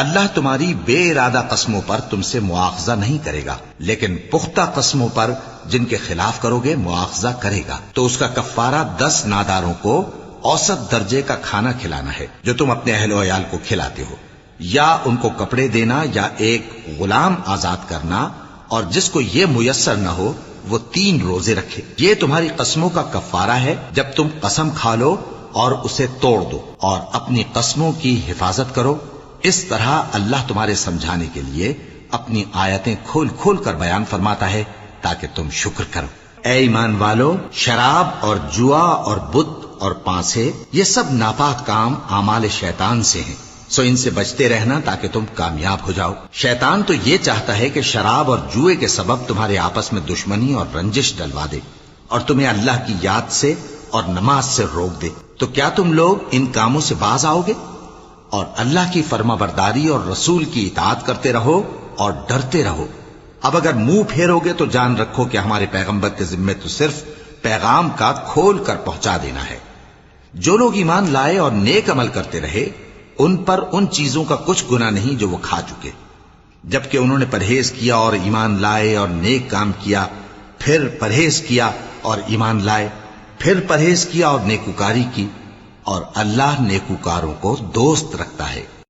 اللہ تمہاری بے ارادہ قسموں پر تم سے مواخذہ نہیں کرے گا، لیکن پختہ قسموں پر جن کے خلاف کرو گے مواخذہ کرے گا۔ تو اس کا کفارہ 10 ناداروں کو اوسط درجے کا کھانا کھلانا ہے جو تم اپنے اہل و عیال کو کھلاتے ہو، یا ان کو کپڑے دینا، یا ایک غلام آزاد کرنا، اور جس کو یہ میسر نہ ہو وہ 3 روزے رکھے۔ یہ تمہاری قسموں کا کفارہ ہے جب تم قسم کھا لو اور اسے توڑ دو، اور اپنی قسموں کی حفاظت کرو۔ اس طرح اللہ تمہارے سمجھانے کے لیے اپنی آیتیں کھول کھول کر بیان فرماتا ہے تاکہ تم شکر کرو۔ اے ایمان والو، شراب اور جوا اور بت اور پانسے یہ سب ناپاک کام اعمال شیطان سے ہیں، سو ان سے بچتے رہنا تاکہ تم کامیاب ہو جاؤ۔ شیطان تو یہ چاہتا ہے کہ شراب اور جوئے کے سبب تمہارے آپس میں دشمنی اور رنجش ڈلوا دے، اور تمہیں اللہ کی یاد سے اور نماز سے روک دے۔ تو کیا تم لوگ ان کاموں سے باز آؤ گے؟ اور اللہ کی فرما برداری اور رسول کی اطاعت کرتے رہو اور ڈرتے رہو۔ اب اگر منہ پھیرو گے تو جان رکھو کہ ہمارے پیغمبر کے ذمے تو صرف پیغام کا کھول کر پہنچا دینا ہے۔ جو لوگ ایمان لائے اور نیک عمل کرتے رہے ان پر ان چیزوں کا کچھ گناہ نہیں جو وہ کھا چکے، جبکہ انہوں نے پرہیز کیا اور ایمان لائے اور نیک کام کیا، پھر پرہیز کیا اور ایمان لائے، پھر پرہیز کیا اور نیکوکاری کی، اور اللہ نیکوکاروں کو دوست رکھتا ہے۔